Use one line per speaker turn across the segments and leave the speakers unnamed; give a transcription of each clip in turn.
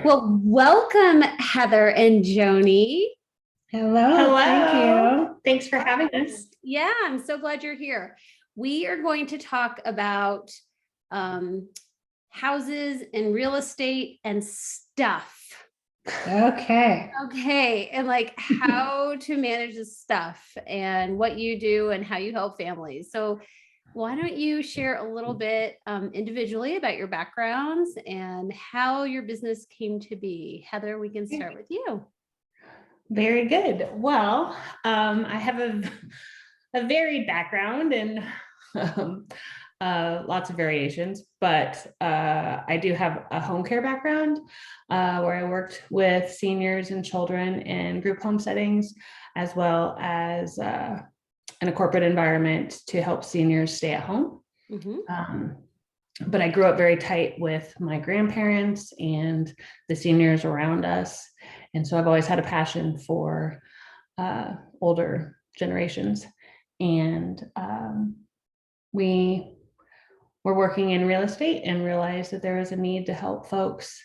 Well, welcome, Heather and Jonie.
Hello. Thank you.
Thanks for having us.
Yeah, I'm so glad you're here. We are going to talk about houses and real estate and stuff.
Okay.
Okay. And like how to manage this stuff and what you do and how you help families. So why don't you share a little bit individually about your backgrounds and how your business came to be? Heather, we can start with you.
Very good. Well, I have a varied background and lots of variations, but I do have a home care background where I worked with seniors and children in group home settings, as well as in a corporate environment to help seniors stay at home. But I grew up very tight with my grandparents and the seniors around us. And so I've always had a passion for older generations. And we were working in real estate and realized that there was a need to help folks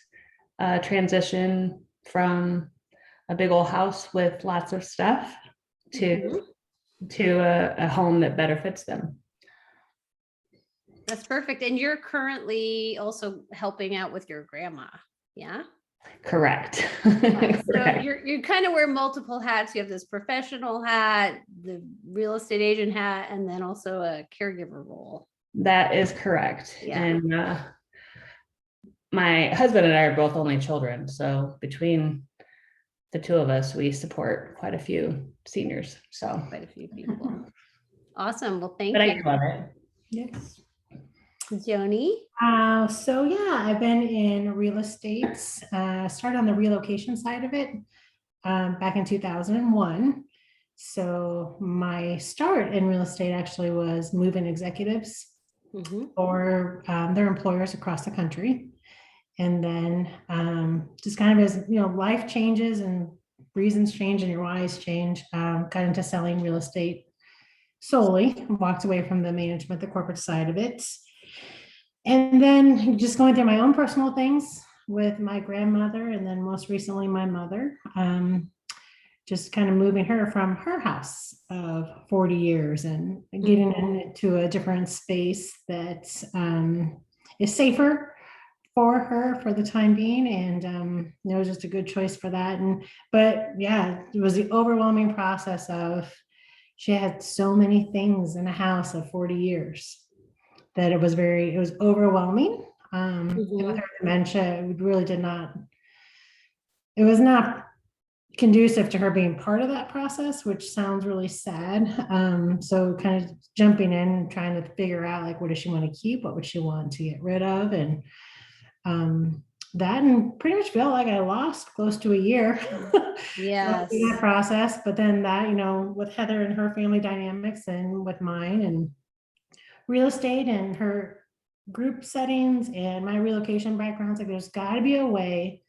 transition from a big old house with lots of stuff to a home that better fits them.
That's perfect. And you're currently also helping out with your grandma. Yeah.
Correct.
So you kind of wear multiple hats. You have this professional hat, the real estate agent hat, and then also a caregiver role.
That is correct.
Yeah.
And my husband and I are both only children. So between the two of us, we support quite a few seniors. So
quite a few people. Awesome. Well, thank
you.
you.
I love it.
Yes.
Jonie?
So yeah, I've been in real estate, started on the relocation side of it back in 2001. So my start in real estate actually was moving executives or their employers across the country. And then just kind of as, life changes and reasons change and your whys change, got into selling real estate solely, walked away from the management, the corporate side of it. And then just going through my own personal things with my grandmother and then most recently my mother, just kind of moving her from her house of 40 years and getting into a different space that is safer for her for the time being. And it was just a good choice for that. But yeah, it was the overwhelming process of she had so many things in a house of 40 years. That it was overwhelming. With her dementia, it really it was not conducive to her being part of that process, which sounds really sad. So kind of jumping in and trying to figure out like, what does she want to keep? What would she want to get rid of? And that and pretty much felt like I lost close to a year.
Yes.
In that process, but then that, with Heather and her family dynamics and with mine and real estate and her group settings and my relocation backgrounds, like there's got to be a way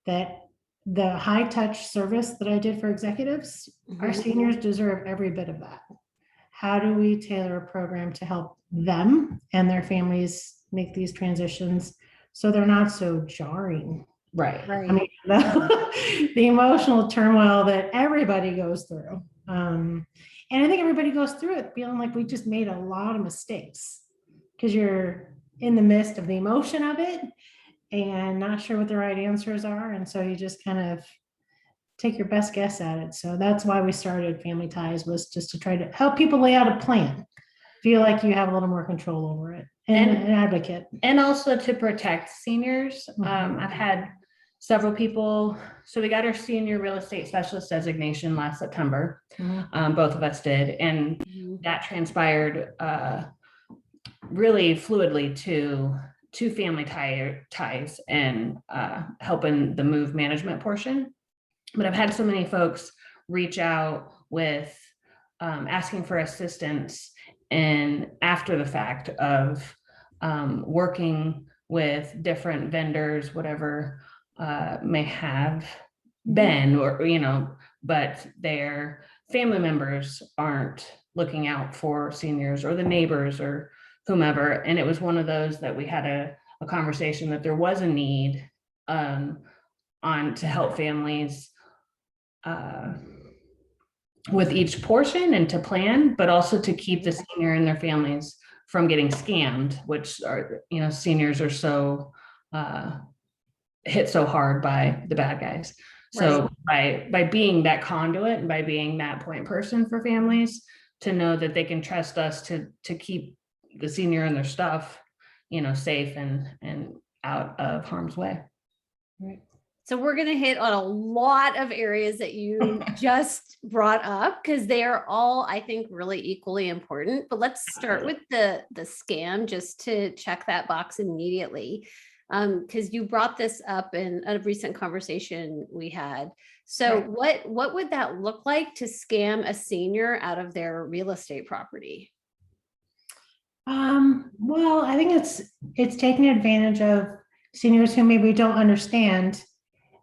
that the high touch service that I did for executives, our seniors deserve every bit of that. How do we tailor a program to help them and their families make these transitions so they're not so jarring?
Right.
I mean, the emotional turmoil that everybody goes through. And I think everybody goes through it feeling like we just made a lot of mistakes because you're in the midst of the emotion of it and not sure what the right answers are. And so you just kind of take your best guess at it. So that's why we started Family Ties, was just to try to help people lay out a plan, feel like you have a little more control over it and an advocate.
And also to protect seniors. I've had several people. So we got our senior real estate specialist designation last September. Both of us did. And that transpired really fluidly to family ties and helping the move management portion. But I've had so many folks reach out with asking for assistance and after the fact of working with different vendors, whatever may have been, or but their family members aren't looking out for seniors or the neighbors or whomever. And it was one of those that we had a conversation that there was a need on to help families with each portion and to plan, but also to keep the senior and their families from getting scammed, which are, seniors are so hit so hard by the bad guys. So by being that conduit and by being that point person for families to know that they can trust us to keep the senior and their stuff, safe and out of harm's way.
Right. So we're going to hit on a lot of areas that you just brought up because they are all, I think, really equally important. But let's start with the scam just to check that box immediately. Because you brought this up in a recent conversation we had. So what would that look like to scam a senior out of their real estate property?
Well, I think it's taking advantage of seniors who maybe don't understand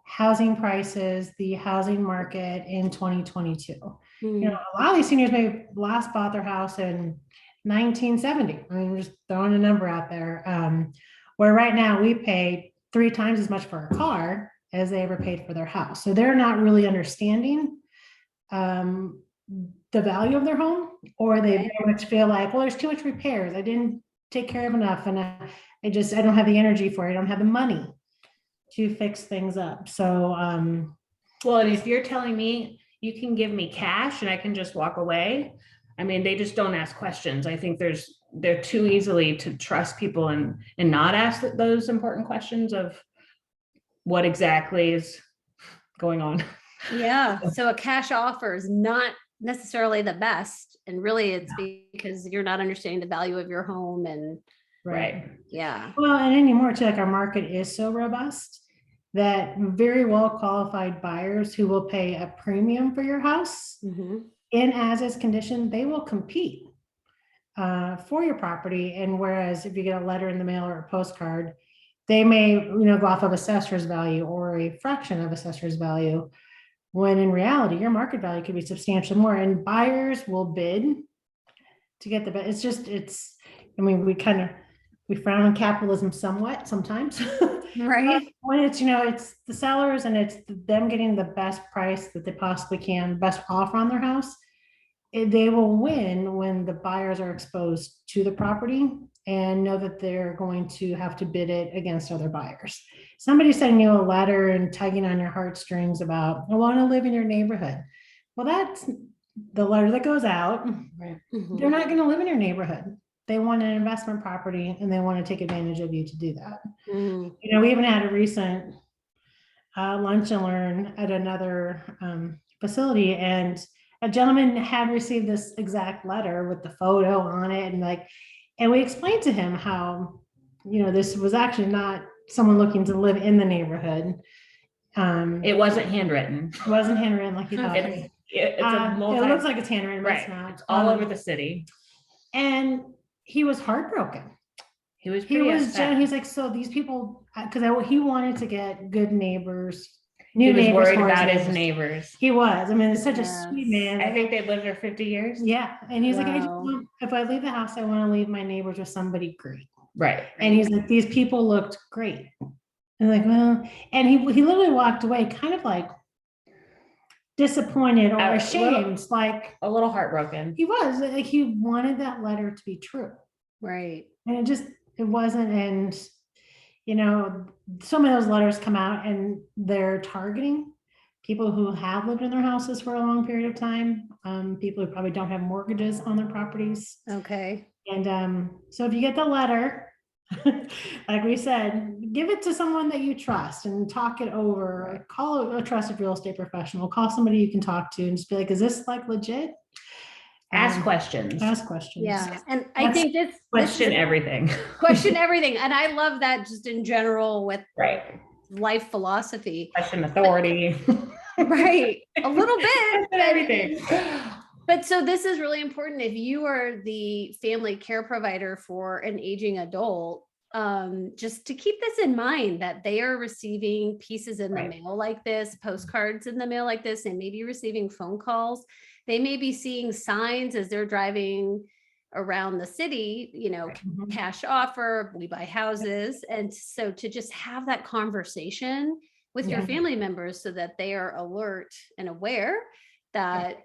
housing prices, the housing market in 2022. A lot of these seniors may last bought their house in 1970. I mean, we're just throwing a number out there. Where right now we pay 3 times as much for a car as they ever paid for their house. So they're not really understanding the value of their home, or they very much feel like, well, there's too much repairs. I didn't take care of enough. And I don't have the energy for it. I don't have the money to fix things up. So,
well, and if you're telling me you can give me cash and I can just walk away, I mean, they just don't ask questions. I think they're too easily to trust people and not ask those important questions of what exactly is going on.
Yeah. So a cash offer is not necessarily the best. And really it's because you're not understanding the value of your home and yeah.
Well, and anymore too, like our market is so robust that very well qualified buyers who will pay a premium for your house in as is condition, they will compete for your property. And whereas if you get a letter in the mail or a postcard, they may, go off of assessor's value or a fraction of assessor's value, when in reality, your market value could be substantially more, and buyers will bid to get the best. We frown on capitalism somewhat sometimes.
Right.
When it's, it's the sellers and it's them getting the best price that they possibly can, best offer on their house, they will win when the buyers are exposed to the property and know that they're going to have to bid it against other buyers. Somebody sending you a letter and tugging on your heartstrings about, I want to live in your neighborhood. Well, that's the letter that goes out. Right. They're not going to live in your neighborhood. They want an investment property and they want to take advantage of you to do that. We even had a recent lunch and learn at another facility, and a gentleman had received this exact letter with the photo on it. And we explained to him how, this was actually not someone looking to live in the neighborhood.
It wasn't handwritten.
It wasn't handwritten like he thought.
It
looks like it's handwritten, but it's not.
It's all over the city.
And he was heartbroken. He's like, so these people, because he wanted to get good neighbors.
He was worried about his neighbors.
He was. I mean, it's such a sweet man.
I think they've lived there 50 years.
Yeah. And he's like, if I leave the house, I want to leave my neighbors with somebody great.
Right.
And he's like, these people looked great. And like, well, and he literally walked away kind of like disappointed or ashamed, like
a little heartbroken.
He was like, he wanted that letter to be true.
Right.
And it wasn't. And, some of those letters come out and they're targeting people who have lived in their houses for a long period of time. People who probably don't have mortgages on their properties.
Okay.
And so if you get the letter, like we said, give it to someone that you trust and talk it over. Call a trusted real estate professional. Call somebody you can talk to and just be like, is this like legit?
Ask questions.
Yeah. And I think
question everything.
Question everything. And I love that just in general with life philosophy.
Question authority.
Right. A little bit.
Everything.
But so this is really important. If you are the family care provider for an aging adult, just to keep this in mind that they are receiving pieces in the mail like this, postcards in the mail like this, and maybe receiving phone calls. They may be seeing signs as they're driving around the city,
Mhm.
cash offer, we buy houses. And so to just have that conversation with your
Yeah.
family members so that they are alert and aware that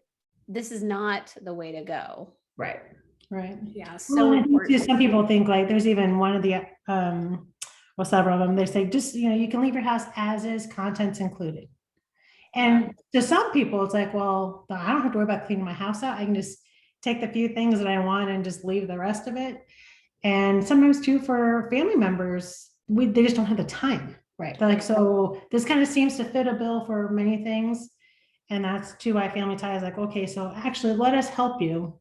this is not the way to go.
Right.
Right.
Yeah.
Well,
So
I think too,
important.
some people think like there's even one of the, well, several of them, they say just, you can leave your house as is, contents included. And to some people, it's like, well, I don't have to worry about cleaning my house out. I can just take the few things that I want and just leave the rest of it. And sometimes too, for family members, they just don't have the time.
Right.
They're like, so this kind of seems to fit a bill for many things. And that's too why Family Tie is like, okay, so actually let us help you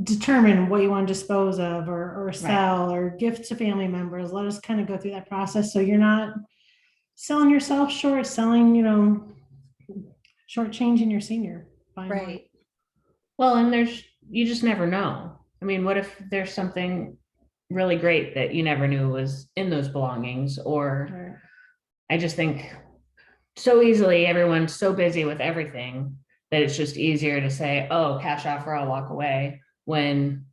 determine what you want to dispose of or sell or gift to family members. Let us kind of go through that process so you're not selling yourself short, selling, shortchanging your senior.
Right.
Well, and you just never know. I mean, what if there's something really great that you never knew was in those belongings? Or
Right.
I just think so easily everyone's so busy with everything that it's just easier to say, oh, cash offer, I'll walk away, when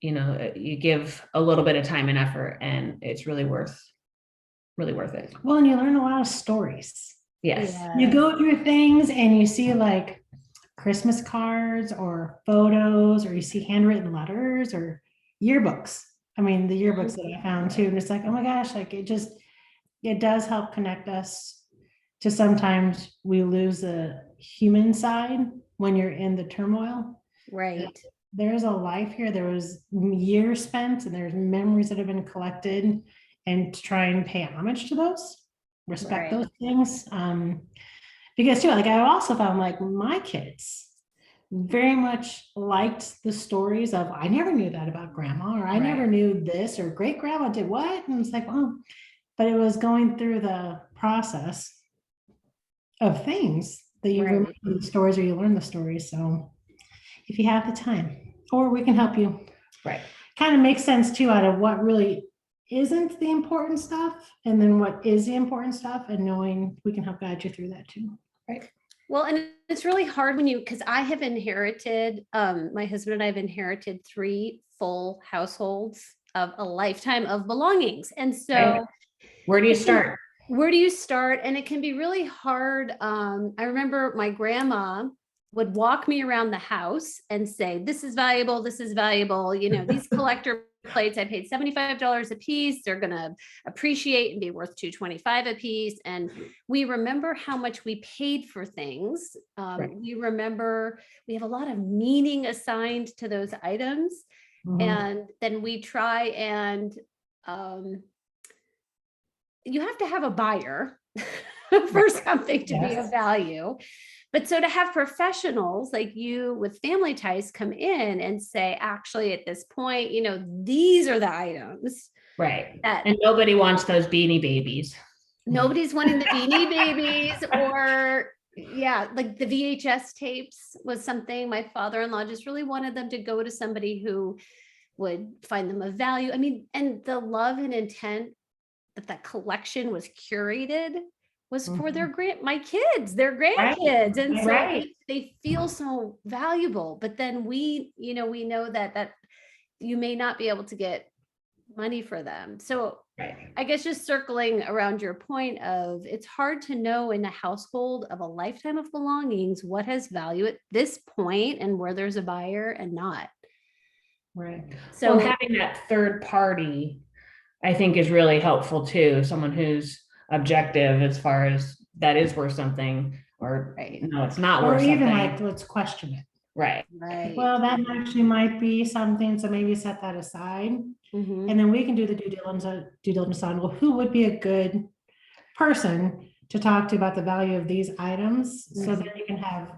you give a little bit of time and effort and it's really worth it.
Well, and you learn a lot of stories.
Yes.
You go through things and you see like Christmas cards or photos, or you see handwritten letters or yearbooks. I mean, the yearbooks that I found too. And it's like, oh my gosh, like it does help connect us to sometimes we lose the human side when you're in the turmoil.
Right.
There's a life here. There was years spent and there's memories that have been collected, and to try and pay homage to those, respect those things. Because too, like I also found like my kids very much liked the stories of, I never knew that about grandma, or I never knew this, or great grandma did what? And it's like, well, but it was going through the process of things that you remember the stories or you learn the stories. So if you have the time, or we can help you.
Right.
Kind of makes sense too, out of what really isn't the important stuff, and then what is the important stuff, and knowing we can help guide you through that too.
Right.
Well, and it's really hard because I have inherited, my husband and I have inherited 3 full households of a lifetime of belongings. And so
where do you start?
And it can be really hard. I remember my grandma would walk me around the house and say, this is valuable. This is valuable. These collector plates, I paid $75 a piece. They're going to appreciate and be worth $225 a piece. And we remember how much we paid for things. We remember we have a lot of meaning assigned to those items. And then we try and you have to have a buyer for something to be of value. But so to have professionals like you with Family Ties come in and say, actually, at this point, these are the items.
Right. And nobody wants those Beanie Babies.
Nobody's wanting the Beanie Babies, or like the VHS tapes was something my father-in-law just really wanted them to go to somebody who would find them of value. I mean, and the love and intent that collection was curated was for their grandkids. And so they feel so valuable. But then we know that you may not be able to get money for them. So I guess just circling around your point of, it's hard to know in a household of a lifetime of belongings what has value at this point and where there's a buyer and not.
Right.
So having that third party, I think, is really helpful too. Someone who's objective as far as that is worth something, or no, it's not worth something. Or
even like, let's question it.
Right.
Well, that actually might be something. So maybe set that aside, and then we can do the due diligence on, well, who would be a good person to talk to about the value of these items, so that you can have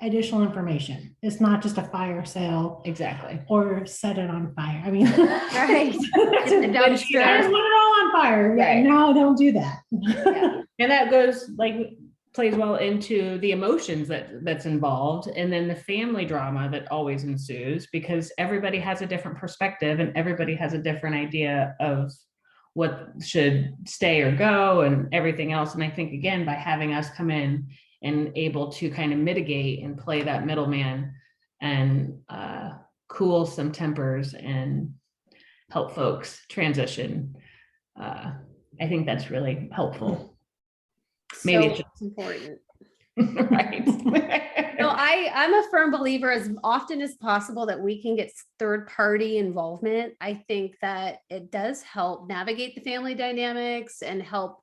additional information. It's not just a fire sale.
Exactly.
Or set it on fire. I mean,
right.
I just want it all on fire. Right. No, don't do that.
And that plays well into the emotions that's involved, and then the family drama that always ensues, because everybody has a different perspective and everybody has a different idea of what should stay or go and everything else. And I think, again, by having us come in and able to kind of mitigate and play that middleman and cool some tempers and help folks transition. I think that's really helpful. Maybe
So
it's just
important.
right.
No, I'm a firm believer as often as possible that we can get third party involvement. I think that it does help navigate the family dynamics and help,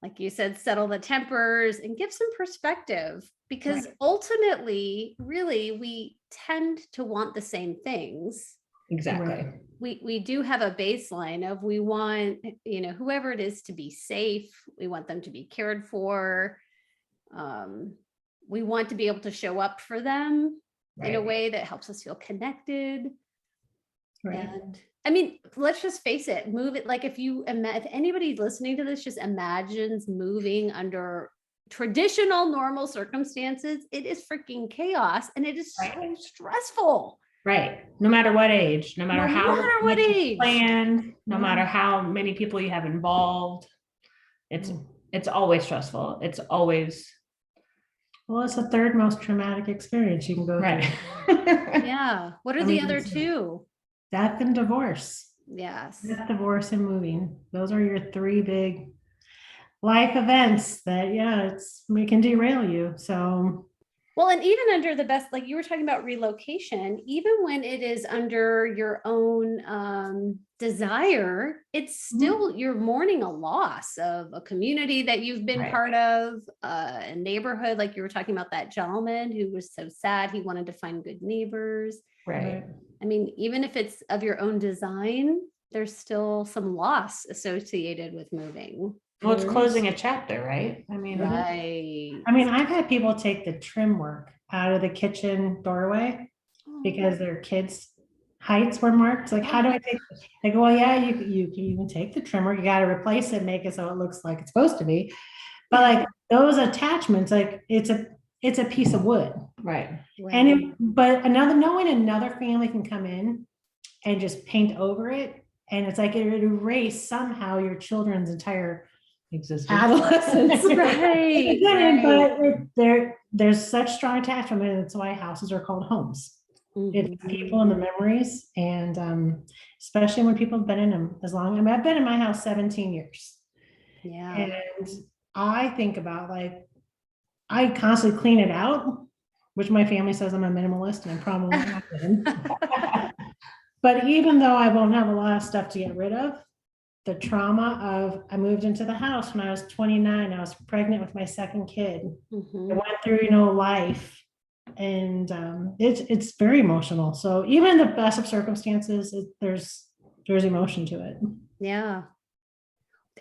like you said, settle the tempers and give some perspective, because ultimately, really, we tend to want the same things.
Exactly.
We do have a baseline of, we want, whoever it is to be safe. We want them to be cared for. We want to be able to show up for them in a way that helps us feel connected. And I mean, let's just face it, move it. Like if anybody listening to this just imagines moving under traditional normal circumstances, it is freaking chaos and it is so stressful.
Right. No matter what age, no matter
what age,
planned, no matter how many people you have involved, it's always stressful. It's always.
Well, it's the third most traumatic experience you can go through.
Yeah. What are the other two?
Death and divorce.
Yes.
Death, divorce, and moving. Those are your three big life events that, it can derail you. So.
Well, and even under the best, like you were talking about relocation, even when it is under your own desire, it's still, you're mourning a loss of a community that you've been part of, a neighborhood. Like you were talking about that gentleman who was so sad, he wanted to find good neighbors.
Right.
I mean, even if it's of your own design, there's still some loss associated with moving.
Well, it's closing a chapter, right? I mean,
I've had people take the trim work out of the kitchen doorway because their kids' heights were marked. Like, how do I take this? They go, well, yeah, you can take the trimmer, you got to replace it, make it so it looks like it's supposed to be. But like those attachments, like it's a piece of wood.
Right.
But knowing another family can come in and just paint over it. And it's like it would erase somehow your children's entire existence. Adolescence. But there's such strong attachment, and that's why houses are called homes. It's people and the memories, and especially when people have been in them as long. I've been in my house 17 years. Yeah. And I think about, like, I constantly clean it out, which my family says I'm a minimalist, and I probably have been. But even though I won't have a lot of stuff to get rid of, the trauma of, I moved into the house when I was 29, I was pregnant with my second kid. I went through, life, and it's very emotional. So even in the best of circumstances, there's emotion to it. Yeah.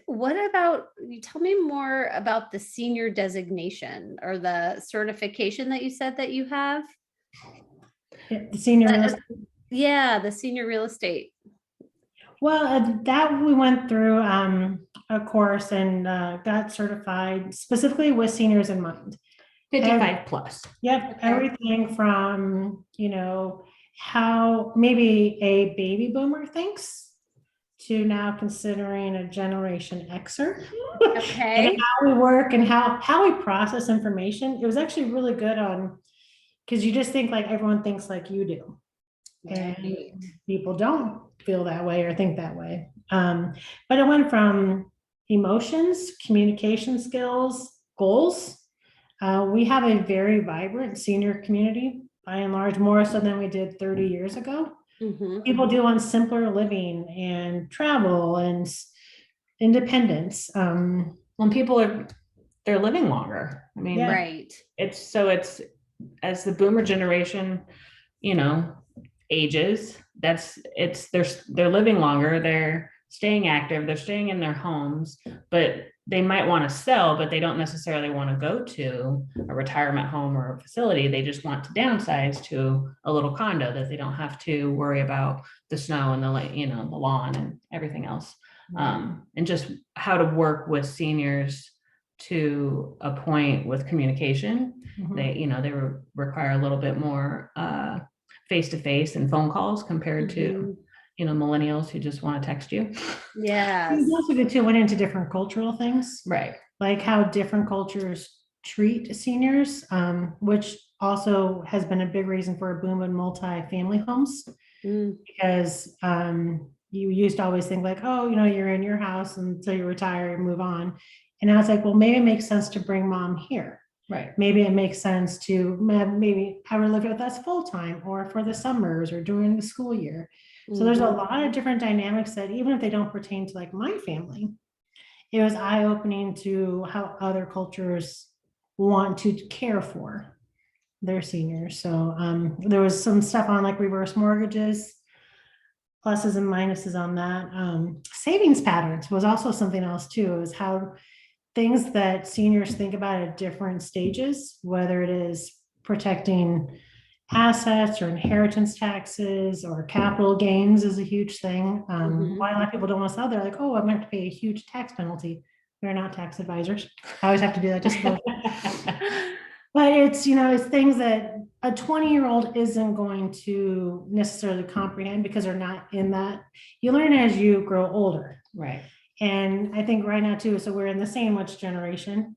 What about, you tell me more about the senior designation or the certification that you said that you have?
The senior real estate.
Yeah, the senior real estate.
Well, that we went through a course and got certified specifically with seniors in mind.
55 plus.
Yep. Okay. Everything from, how maybe a baby boomer thinks to now considering a Generation Xer. Okay. And how we work and how we process information. It was actually really good because you just think like everyone thinks like you do. And people don't feel that way or think that way. But it went from emotions, communication skills, goals. We have a very vibrant senior community, by and large, more so than we did 30 years ago. People do want simpler living and travel and independence.
When people they're living longer. I mean, it's as the boomer generation, ages, they're living longer, they're staying active, they're staying in their homes, but they might want to sell, but they don't necessarily want to go to a retirement home or a facility. They just want to downsize to a little condo that they don't have to worry about the snow and the lawn and everything else. And just how to work with seniors to a point with communication. They require a little bit more face-to-face and phone calls compared to millennials who just want to text you.
Yeah. Also the two went into different cultural things.
Right.
Like how different cultures treat seniors, which also has been a big reason for a boom in multi-family homes. Because you used to always think like, oh, you're in your house until you retire and move on. And I was like, well, maybe it makes sense to bring mom here.
Right.
Maybe it makes sense to maybe have her live with us full time or for the summers or during the school year. So there's a lot of different dynamics that even if they don't pertain to like my family, it was eye-opening to how other cultures want to care for their seniors. So there was some stuff on like reverse mortgages, pluses and minuses on that. Savings patterns was also something else too. It was how things that seniors think about at different stages, whether it is protecting assets or inheritance taxes or capital gains is a huge thing. Why a lot of people don't want to sell, they're like, oh, I'm going to have to pay a huge tax penalty. We're not tax advisors. I always have to do that just but it's, it's things that a 20-year-old isn't going to necessarily comprehend because they're not in that. You learn as you grow older.
Right.
And I think right now too, so we're in the sandwich generation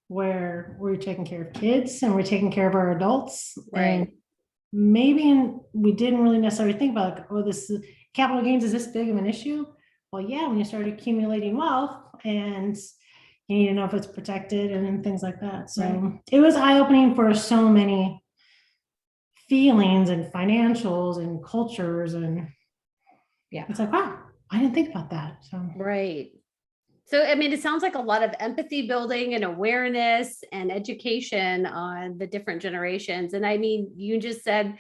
where we're taking care of kids and we're taking care of our adults.
Right.
And maybe we didn't really necessarily think about like, oh, this is capital gains, is this big of an issue? Well, yeah, when you start accumulating wealth and you need to know if it's protected and things like that. So it was eye-opening for so many feelings and financials and cultures. And it's like, wow, I didn't think about that. So
right. So, I mean, it sounds like a lot of empathy building and awareness and education on the different generations. And I mean, you just said,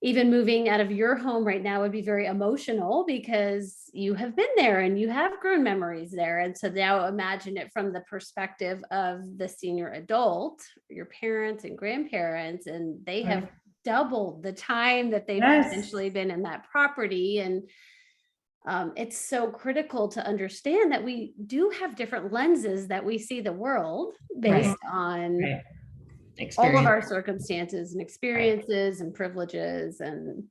even moving out of your home right now would be very emotional because you have been there and you have grown memories there. And so now imagine it from the perspective of the senior adult, your parents and grandparents, and they have doubled the time that they've potentially been in that property. And it's so critical to understand that we do have different lenses that we see the world based on all of our circumstances and experiences and privileges, and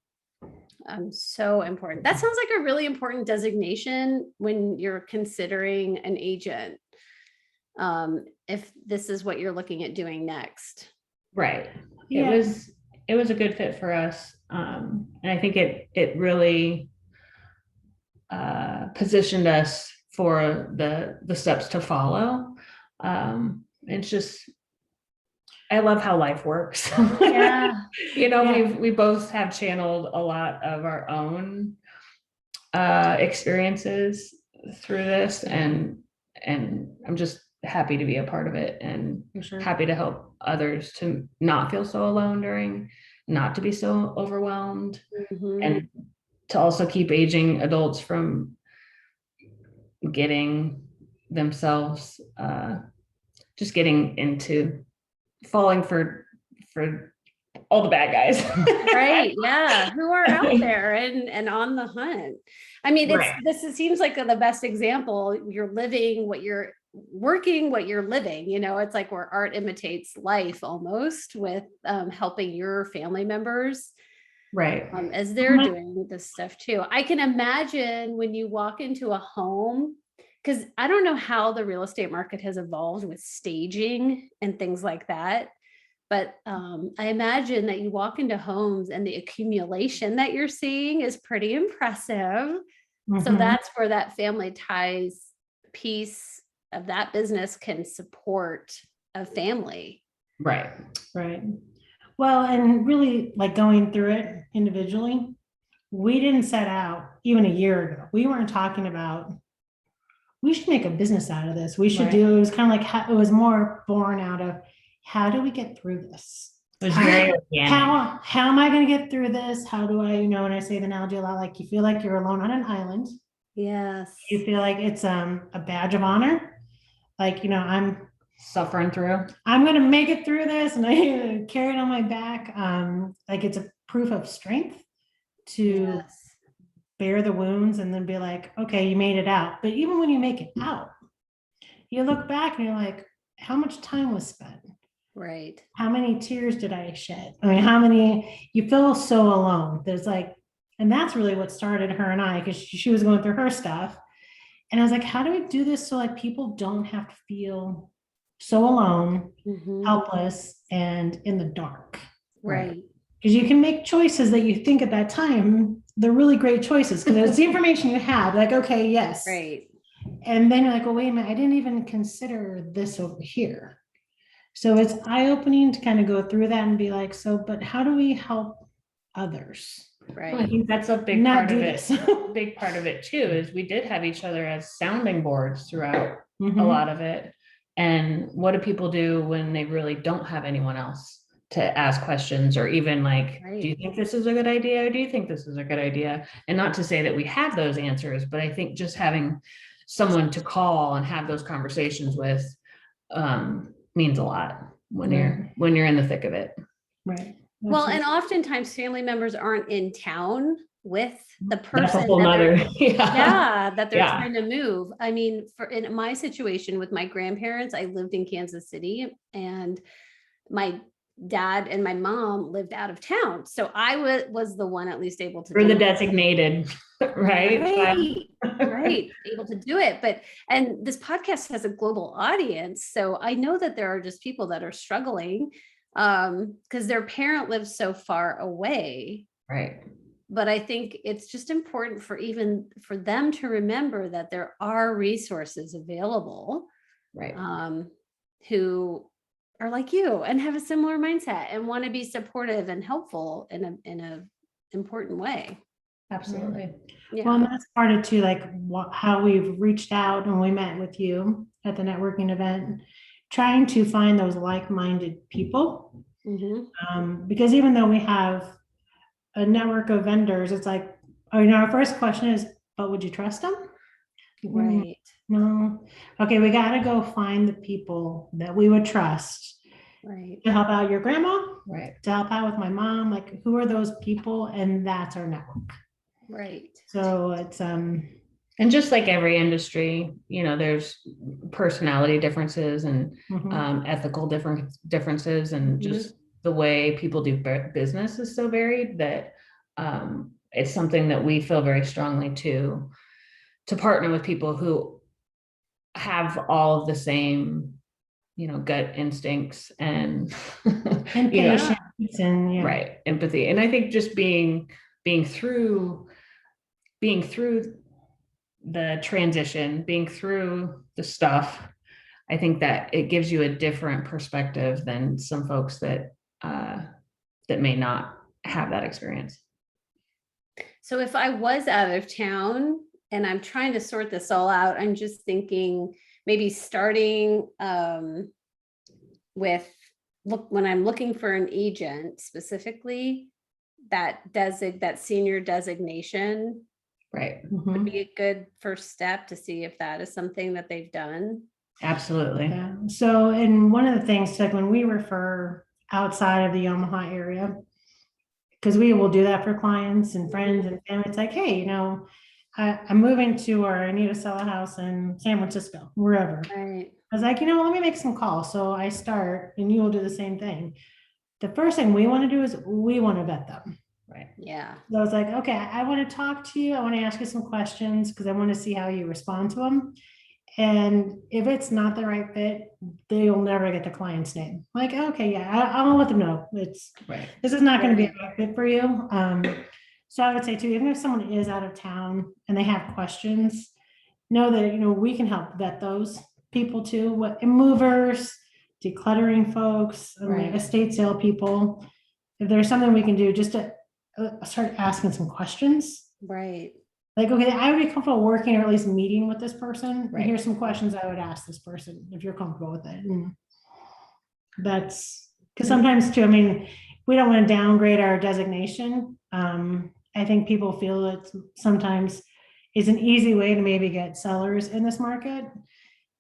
so important. That sounds like a really important designation when you're considering an agent, if this is what you're looking at doing next.
Right. It was a good fit for us. And I think it really positioned us for the steps to follow. It's just, I love how life works. We both have channeled a lot of our own experiences through this, and I'm just happy to be a part of it, and happy to help others to not feel so alone not to be so overwhelmed, and to also keep aging adults from getting themselves just getting into falling for all the bad guys.
Right. Yeah. Who are out there and on the hunt. I mean, it seems like the best example. You're living what you're working, what you're living, it's like where art imitates life almost, with helping your family members.
Right.
As they're doing this stuff too. I can imagine when you walk into a home, because I don't know how the real estate market has evolved with staging and things like that. But I imagine that you walk into homes and the accumulation that you're seeing is pretty impressive. So that's where that family ties piece of that business can support a family.
Right. Well, and really like going through it individually, we didn't set out even a year ago. We weren't talking about, we should make a business out of this. We should do, it was kind of like, it was more born out of, how do we get through this?
It was very
how am I going to get through this? How do I, when I say the analogy a lot, like you feel like you're alone on an island.
Yes.
You feel like it's a badge of honor. Like, I'm
suffering through.
I'm going to make it through this, and I carry it on my back. Like it's a proof of strength to bear the wounds and then be like, okay, you made it out. But even when you make it out, you look back and you're like, how much time was spent?
Right.
How many tears did I shed? I mean, you feel so alone. There's like, and that's really what started her and I, because she was going through her stuff. And I was like, how do we do this so like people don't have to feel so alone,
Mhm.
helpless, and in the dark.
Right.
Because you can make choices that you think at that time, they're really great choices because it's the information you have. Like, okay, yes.
Right.
And then you're like, well, wait a minute, I didn't even consider this over here. So it's eye-opening to kind of go through that and be like, so, but how do we help others?
Well, I
Right.
think that's a big
Not
part of
do
it.
this.
Big part of it too is we did have each other as sounding boards throughout a
Mhm.
lot of it. And what do people do when they really don't have anyone else to ask questions, or even like, do you
Right.
think this is a good idea? Or do you think this is a good idea? And not to say that we have those answers, but I think just having someone to call and have those conversations with means a lot when you're in the thick of it.
Right.
Well, and oftentimes family members aren't in town with the
That's a
person
whole
that they're,
nother, yeah.
that they're
Yeah.
trying to move. I mean, in my situation with my grandparents, I lived in Kansas City and my dad and my mom lived out of town. So I was the one at least able to
For the
do
designated, right?
right, right, able to do it. And this podcast has a global audience. So I know that there are just people that are struggling because their parent lives so far away.
Right.
But I think it's just important for them to remember that there are resources available
Right.
who are like you and have a similar mindset and want to be supportive and helpful in a important way.
Absolutely.
Yeah.
Well, and that's part of too, like how we've reached out and we met with you at the networking event, trying to find those like-minded people.
Mhm.
Because even though we have a network of vendors, it's like, our first question is, but would you trust them?
Right.
No. Okay, we got to go find the people that we would trust
Right.
to help out your grandma,
Right.
to help out with my mom. Like, who are those people? And that's our network.
Right.
So it's
And just like every industry, there's personality differences and ethical differences, and just the way people do business is so varied that it's something that we feel very strongly to partner with people who have all of the same, gut instincts and
patience and
right, empathy. And I think just being through the transition, being through the stuff, I think that it gives you a different perspective than some folks that may not have that experience.
So if I was out of town and I'm trying to sort this all out, I'm just thinking maybe starting with when I'm looking for an agent specifically, that senior designation
Right.
would be a good first step to see if that is something that they've done.
Absolutely.
Yeah. So, and one of the things, like when we refer outside of the Omaha area, because we will do that for clients and friends and family, it's like, hey, I'm moving to, or I need to sell a house in San Francisco, wherever.
Right.
I was like, let me make some calls. So I start, and you will do the same thing. The first thing we want to do is we want to vet them.
Right.
Yeah.
So I was like, okay, I want to talk to you. I want to ask you some questions because I want to see how you respond to them. And if it's not the right fit, they'll never get the client's name. Like, okay, yeah, I'll let them know. This is not going to be a right fit for you. So I would say too, even if someone is out of town and they have questions, know that, we can help vet those people too. What movers, decluttering folks,
Right.
estate sale people. If there's something we can do just to start asking some questions.
Right.
Like, okay, I would be comfortable working or at least meeting with this person.
Right.
And here's some questions I would ask this person if you're comfortable with it. And that's because sometimes too, we don't want to downgrade our designation. I think people feel it sometimes is an easy way to maybe get sellers in this market.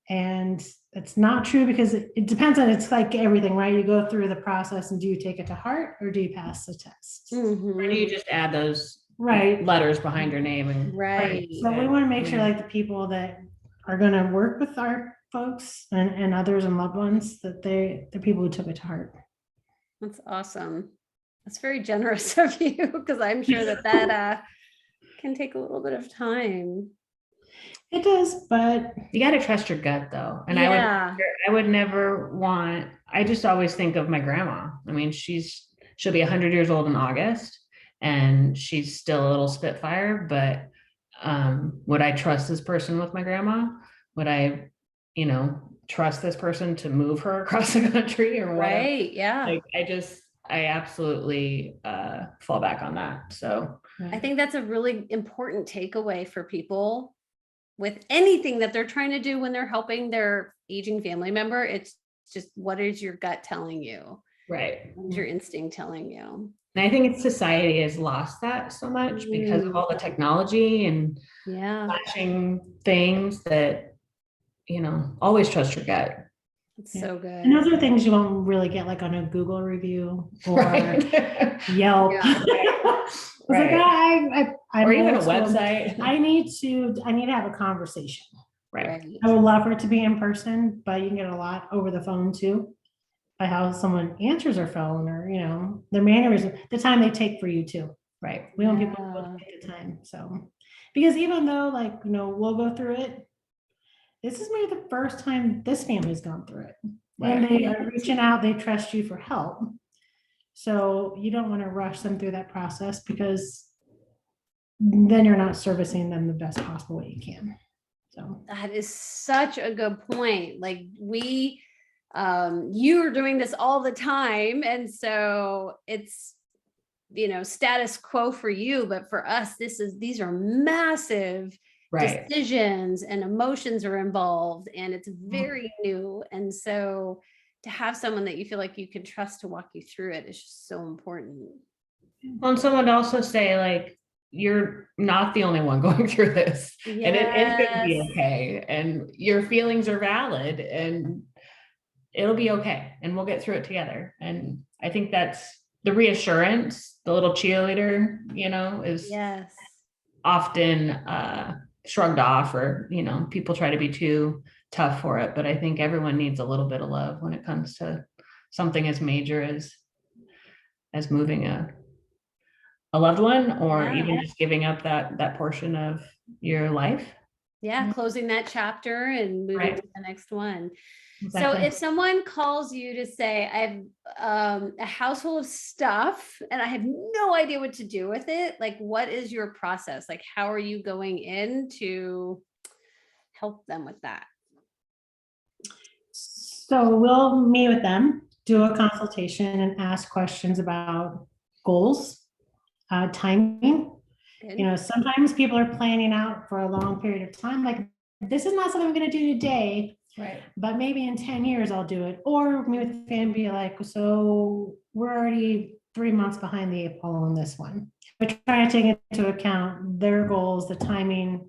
And it's not true because it depends on, it's like everything, right? You go through the process and do you take it to heart or do you pass the test?
Or do you just add those
right
letters behind your name? And
right.
So we want to make sure like the people that are going to work with our folks and others and loved ones, that the people who took it to heart.
That's awesome. That's very generous of you because I'm sure that can take a little bit of time.
It does, but
You got to trust your gut though. And
Yeah.
I would never want, I just always think of my grandma. I mean, she'll be 100 years old in August and she's still a little spitfire, but would I trust this person with my grandma? Would I, trust this person to move her across the country or whatever?
Right. Yeah.
Like, I absolutely fall back on that. So
I think that's a really important takeaway for people with anything that they're trying to do when they're helping their aging family member. It's just, what is your gut telling you?
right.
What is your instinct telling you?
And I think society has lost that so much because of all the technology and
Yeah.
flashing things that, always trust your gut.
It's so good.
and those are things you won't really get like on a Google review or
Right.
Yelp.
Yeah.
It's like, I'm
Or even a
old school.
website.
I need to have a conversation.
Right.
I would love for it to be in person, but you can get a lot over the phone too. By how someone answers their phone or, their mannerism, the time they take for you too.
Right.
We want people to take the time. So, because even though we'll go through it, this is maybe the first time this family's gone through it. And they are reaching out, they trust you for help. So you don't want to rush them through that process because then you're not servicing them the best possible way you can. So
That is such a good point. Like you are doing this all the time. And so it's, status quo for you, but for us, these are massive decisions and emotions are involved and it's very new. And so to have someone that you feel like you can trust to walk you through it is just so important.
Well, and someone to also say like, you're not the only one going through this. And it is going to be okay. And your feelings are valid and it'll be okay. And we'll get through it together. And I think that's the reassurance, the little cheerleader, is often shrugged off or, people try to be too tough for it. But I think everyone needs a little bit of love when it comes to something as major as moving a loved one or even just giving up that portion of your life.
Yeah. Closing that chapter and moving to the next one.
Exactly.
So if someone calls you to say, I have a house full of stuff and I have no idea what to do with it, like, what is your process? Like, how are you going in to help them with that?
So we'll meet with them, do a consultation and ask questions about goals, timing.
Good.
Sometimes people are planning out for a long period of time. Like, this is not something I'm going to do today.
Right.
But maybe in 10 years I'll do it. Or meet with the family, be like, so we're already 3 months behind the 8 ball on this one. We're trying to take into account their goals, the timing,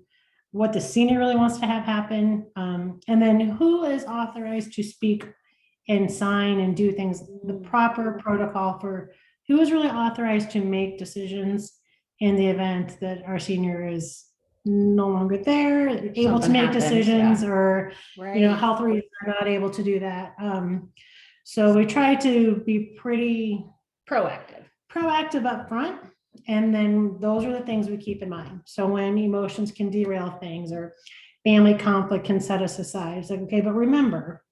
what the senior really wants to have happen. And then who is authorized to speak and sign and do things, the proper protocol for who is really authorized to make decisions in the event that our senior is no longer there, able to make decisions or, health reasons are not able to do that. So we try to be pretty proactive up front. And then those are the things we keep in mind. So when emotions can derail things or family conflict can set us aside, it's like, okay, but remember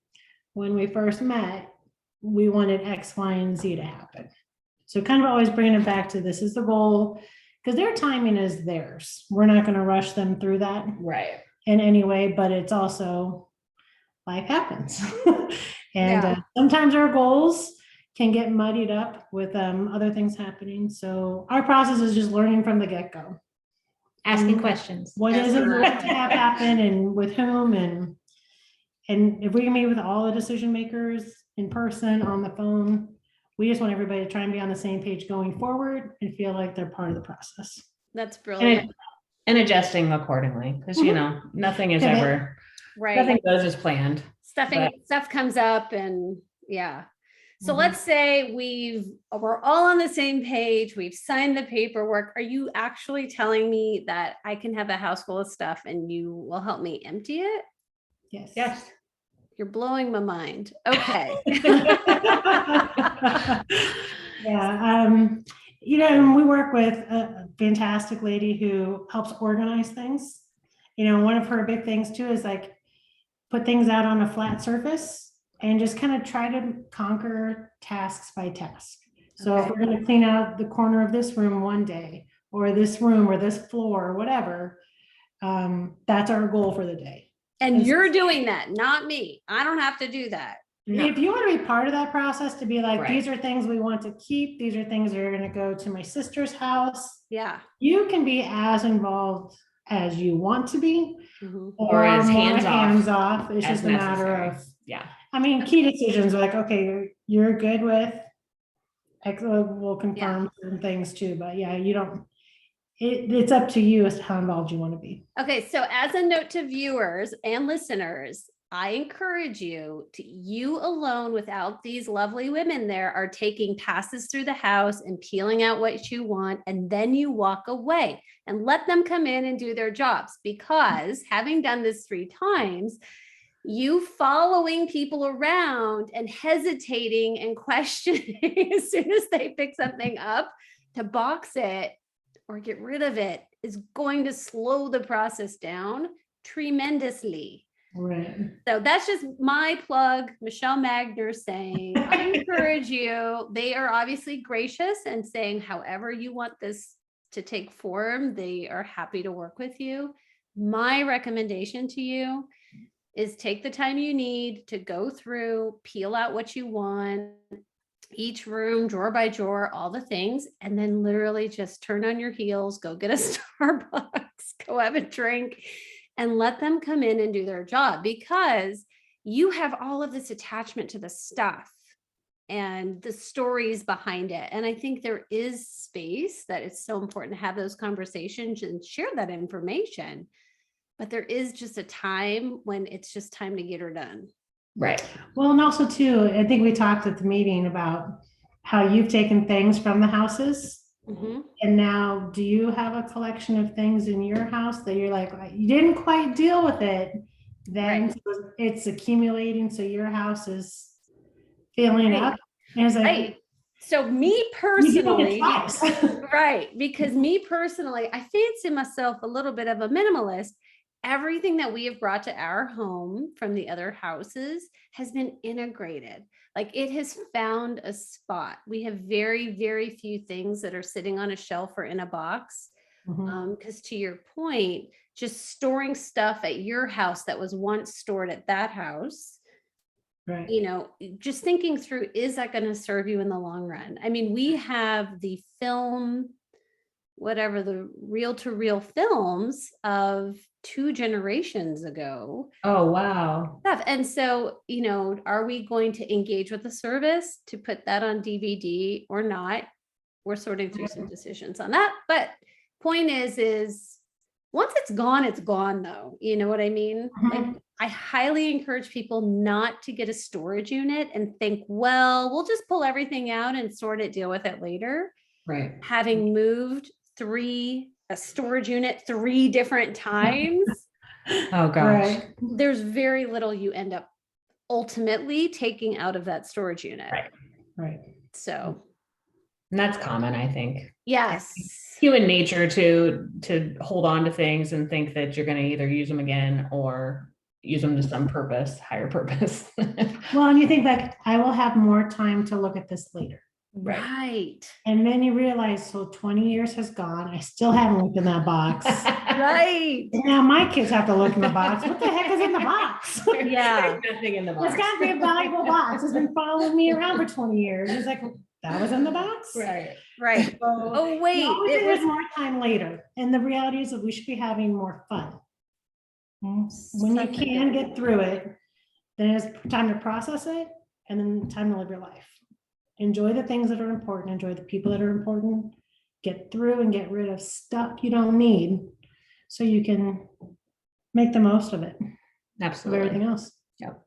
when we first met, we wanted X, Y, and Z to happen. So kind of always bringing it back to this is the goal. Because their timing is theirs. We're not going to rush them through that in any way, but it's also life happens. And sometimes our goals can get muddied up with other things happening. So our process is just learning from the get-go.
Asking questions.
What is it to have happen and with whom? And if we can meet with all the decision makers in person, on the phone, we just want everybody to try and be on the same page going forward and feel like they're part of the process.
That's brilliant.
And adjusting accordingly, because nothing is ever nothing goes as planned.
Stuff comes up and So let's say we're all on the same page. We've signed the paperwork. Are you actually telling me that I can have a house full of stuff and you will help me empty it?
Yes.
You're blowing my mind. Okay.
We work with a fantastic lady who helps organize things. One of her big things too is like put things out on a flat surface and just kind of try to conquer tasks by task. So if
Okay.
we're going to clean out the corner of this room one day, or this room, or this floor, or whatever, that's our goal for the day.
And you're doing that, not me. I don't have to do that.
No.
If you want to be part of that process, to be like,
Right.
these are things we want to keep, these are things that are going to go to my sister's house,
Yeah.
you can be as involved as you want to be,
Mhm.
Or as
more
hands
off. It's
as
just a matter
necessary.
of,
Yeah.
I mean, key decisions like, okay, you're good with X, we'll confirm certain things too, but yeah, you don't, it's up to you as to how involved you want to be.
Okay, so as a note to viewers and listeners, I encourage you to, you alone without these lovely women there are taking passes through the house and peeling out what you want, and then you walk away and let them come in and do their jobs. Because having done this 3 times, you following people around and hesitating and questioning as soon as they pick something up to box it or get rid of it is going to slow the process down tremendously.
Right.
So that's just my plug, Michelle Magner saying, I encourage you. They are obviously gracious and saying, however you want this to take form, they are happy to work with you. My recommendation to you is take the time you need to go through, peel out what you want, each room, drawer by drawer, all the things, and then literally just turn on your heels, go get a Starbucks, go have a drink, and let them come in and do their job, because you have all of this attachment to the stuff and the stories behind it. And I think there is space that it's so important to have those conversations and share that information. But there is just a time when it's just time to get her done.
Right.
Well, and also too, I think we talked at the meeting about how you've taken things from the houses.
Mm-hmm.
And now do you have a collection of things in your house that you're like, you didn't quite deal with it? Then
Right.
it's accumulating. So your house filling up. And it's like,
Right. So me
you
personally,
do it twice.
right, because me personally, I fancy myself a little bit of a minimalist. Everything that we have brought to our home from the other houses has been integrated. Like it has found a spot. We have very, very few things that are sitting on a shelf or in a box.
Mhm.
Because to your point, just storing stuff at your house that was once stored at that house,
Right.
just thinking through, is that going to serve you in the long run? I mean, we have the film, whatever, the reel to reel films of 2 generations ago.
Oh, wow.
Stuff. And so, are we going to engage with the service to put that on DVD or not? We're sorting through some decisions on that. But point is once it's gone though. You know what I mean? Like I highly encourage people not to get a storage unit and think, well, we'll just pull everything out and sort it, deal with it later.
Right.
Having moved a storage unit 3 different times.
Oh gosh.
Right.
There's very little you end up ultimately taking out of that storage unit.
Right.
So.
And that's common, I think.
Yes.
Human nature to hold on to things and think that you're going to either use them again or use them to some purpose, higher purpose.
Well, and you think like, I will have more time to look at this later.
Right.
And then you realize, so 20 years has gone. I still haven't looked in that box.
Right.
Now my kids have to look in the box. What the heck is in the box?
Yeah.
There's nothing in the
It's
box.
got to be a valuable box. It's been following me around for 20 years. It's like, that was in the box?
Right.
Right.
So,
Oh, wait.
you always
It
think
was
there's more time later. And the reality is that we should be having more fun. When you
Such a
can
good
get through it, then it's time to process it and then time to live your life. Enjoy the things that are important, enjoy the people that are important, get through and get rid of stuff you don't need so you can make the most of it, of
Absolutely.
everything else.
Yep.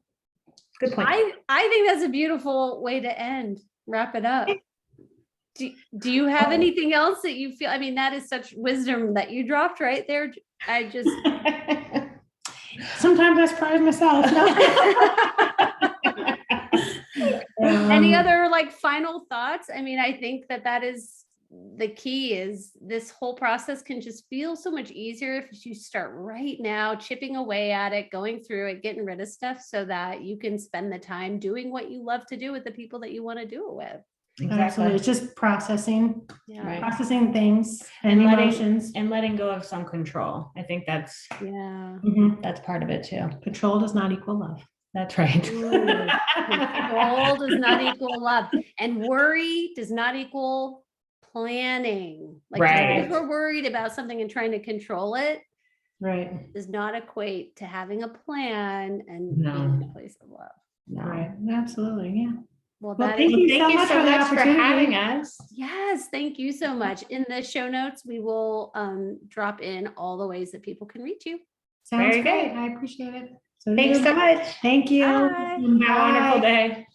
Good point.
I think that's a beautiful way to end. Wrap it up. Do you have anything else that you feel? I mean, that is such wisdom that you dropped right there. I just
sometimes I surprise myself.
Any other like final thoughts? I mean, I think that is the key is this whole process can just feel so much easier if you start right now, chipping away at it, going through it, getting rid of stuff so that you can spend the time doing what you love to do with the people that you want to do it with.
Absolutely. It's just processing
Yeah.
things and emotions.
And letting go of some control. I think that's
Mhm.
that's part of it too.
Control does not equal love.
That's right.
Ooh, control does not equal love, and worry does not equal planning. Like just
Right.
because we're worried about something and trying to control it
Right.
does not equate to having a plan and
No.
being in a place of love.
No.
Right. Absolutely. Yeah.
Well,
Well,
that
thank
is,
you
Thank
so
you
much
so
for the
much for having
opportunity.
us.
yes, thank you so much. In the show notes, we will drop in all the ways that people can reach you.
Sounds
Very
great.
good.
I appreciate it. So
Thanks so much.
Thank you.
Bye.
Have a wonderful day.